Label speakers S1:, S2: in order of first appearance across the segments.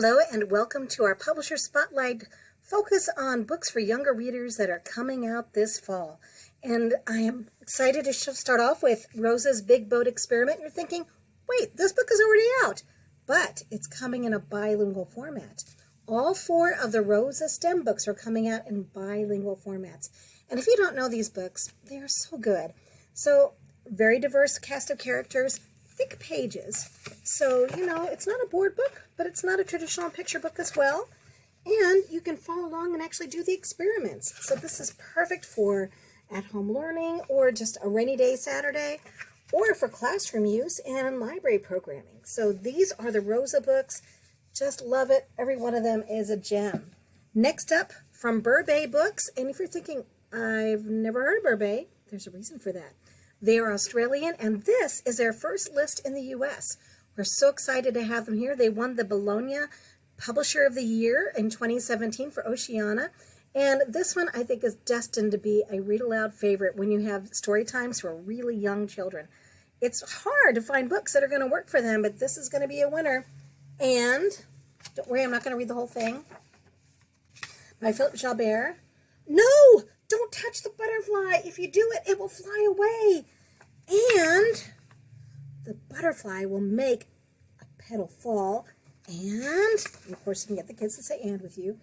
S1: Hello and welcome to our Publisher Spotlight focus on books for younger readers that are coming out this fall. And I am excited to start off with Rosas Big Boat Experiment. You're thinking, wait, this book is already out, but it's coming in a bilingual format. All 4 of the Rosa STEM books are coming out in bilingual formats. And if you don't know these books, they are so good. So, very diverse cast of characters, thick pages. So, it's not a board book, but it's not a traditional picture book as well. And you can follow along and actually do the experiments. So this is perfect for at-home learning or just a rainy day Saturday or for classroom use and library programming. So these are the Rosa books. Just love it. Every one of them is a gem. Next up, from Burbet Books. And if you're thinking, I've never heard of Burbet, there's a reason for that. They are Australian, and this is their first list in the U.S. We're so excited to have them here. They won the Bologna Publisher of the Year in 2017 for Oceania. And this one, I think, is destined to be a read-aloud favorite when you have story times for really young children. It's hard to find books that are going to work for them, but this is going to be a winner. And, don't worry, I'm not going to read the whole thing. By Philip Jalbert. No! Don't touch the butterfly. If you do it, it will fly away. And the butterfly will make a petal fall. And, of course, you can get the kids to say "and" with you.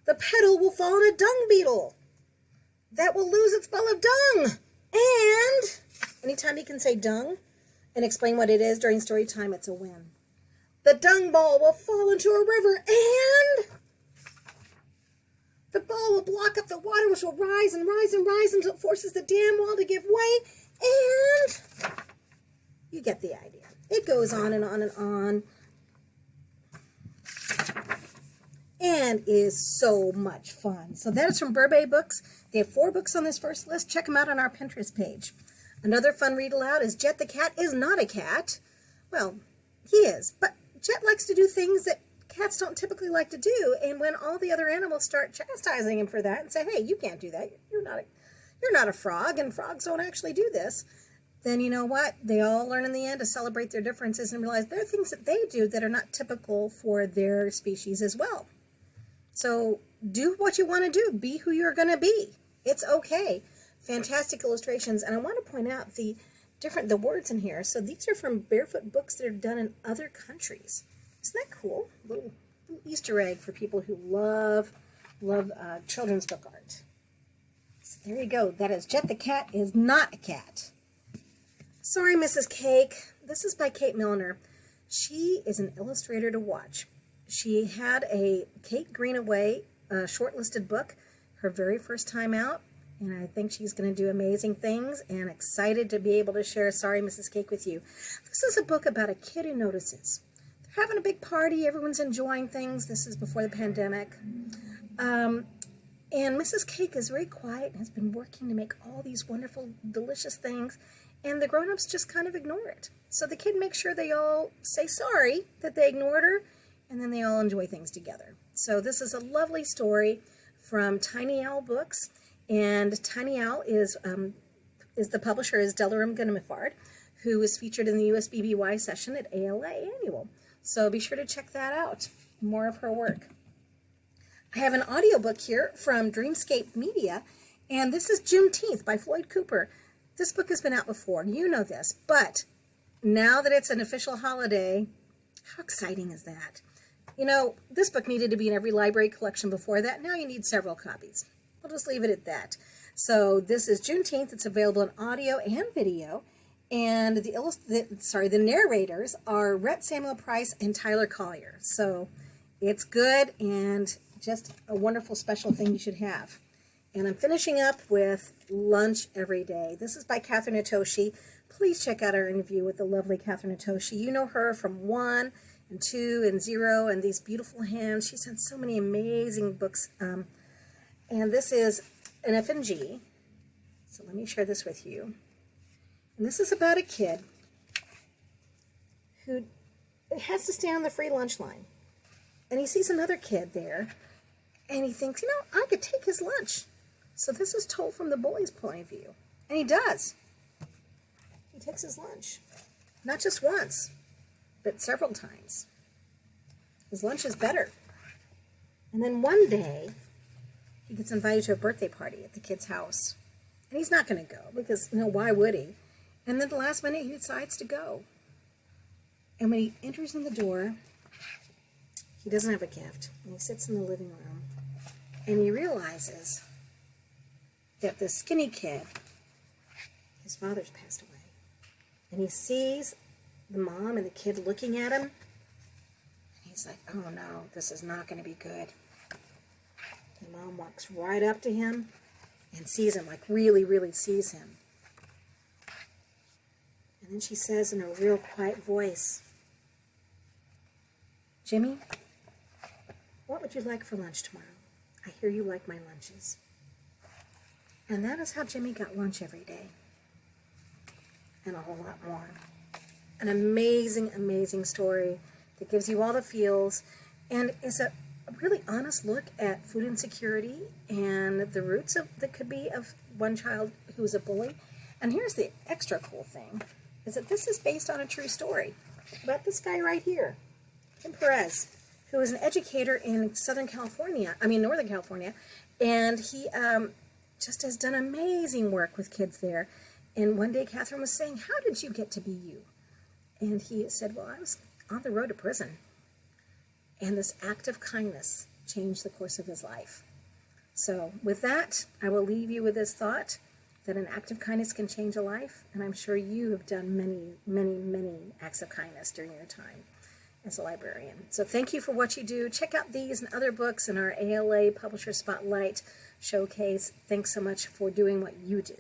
S1: The petal will fall on a dung beetle that will lose its ball of dung. And anytime you can say dung and explain what it is during story time, it's a win. The dung ball will fall into a river, and the ball will block up the water, which will rise and rise and rise until it forces the dam wall to give way. And you get the idea. It goes on and on and on. And is so much fun. So that is from Burbet Books. They have 4 books on this first list. Check them out on our Pinterest page. Another fun read aloud is Jet the Cat is not a cat. Well, he is, but Jet likes to do things that cats don't typically like to do, and when all the other animals start chastising him for that and say, hey, you can't do that, you're not a frog, and frogs don't actually do this, then you know what? They all learn in the end to celebrate their differences and realize there are things that they do that are not typical for their species as well. So do what you want to do. Be who you're going to be. It's okay. Fantastic illustrations. And I want to point out the words in here. So these are from Barefoot books that are done in other countries. Isn't that cool? Little Easter egg for people who love children's book art. So there you go. That is Jet the Cat is not a cat. Sorry, Mrs. Cake. This is by Kate Milner. She is an illustrator to watch. She had a Kate Greenaway shortlisted book, her very first time out, and I think she's going to do amazing things, and excited to be able to share Sorry, Mrs. Cake with you. This is a book about a kid who notices. They're having a big party, everyone's enjoying things. This is before the pandemic. And Mrs. Cake is very quiet and has been working to make all these wonderful, delicious things, and the grown-ups just kind of ignore it. So the kid makes sure they all say sorry that they ignored her, and then they all enjoy things together. So this is a lovely story from Tiny Owl Books, and Tiny Owl is the publisher is Delaram Gunimifard, who is featured in the USBBY session at ALA Annual. So be sure to check that out. More of her work. I have an audiobook here from Dreamscape Media, and this is Juneteenth by Floyd Cooper. This book has been out before, you know this, but now that it's an official holiday, how exciting is that? You know, this book needed to be in every library collection before that. Now you need several copies. I'll just leave it at that. So this is Juneteenth. It's available in audio and video. And the narrators are Rhett Samuel Price and Tyler Collier. So it's good and just a wonderful special thing you should have. And I'm finishing up with Lunch Every Day. This is by Catherine Itoshi. Please check out our interview with the lovely Catherine Itoshi. You know her from 1 and 2 and 0 and these beautiful hands. She's had so many amazing books. And this is an F&G. So let me share this with you. And this is about a kid who has to stand on the free lunch line. And he sees another kid there. And he thinks, I could take his lunch. So this is told from the boy's point of view. And he does. He takes his lunch. Not just once, but several times. His lunch is better. And then one day, he gets invited to a birthday party at the kid's house. And he's not going to go because, why would he? And then at the last minute, he decides to go. And when he enters in the door, he doesn't have a gift. And he sits in the living room. And he realizes that the skinny kid, his father's passed away. And he sees the mom and the kid looking at him. And he's like, oh no, this is not going to be good. The mom walks right up to him and sees him, like really, really sees him. And then she says in a real quiet voice, Jimmy, what would you like for lunch tomorrow? I hear you like my lunches. And that is how Jimmy got lunch every day. And a whole lot more. An amazing, amazing story that gives you all the feels and is a really honest look at food insecurity and the roots that could be of one child who was a bully. And here's the extra cool thing, is that this is based on a true story about this guy right here, Tim Perez, who is an educator in Northern California, and he just has done amazing work with kids there. And one day Catherine was saying, how did you get to be you? And he said, well, I was on the road to prison. And this act of kindness changed the course of his life. So with that, I will leave you with this thought that an act of kindness can change a life. And I'm sure you have done many, many, many acts of kindness during your time as a librarian. So thank you for what you do. Check out these and other books in our ALA Publisher Spotlight Showcase. Thanks so much for doing what you do.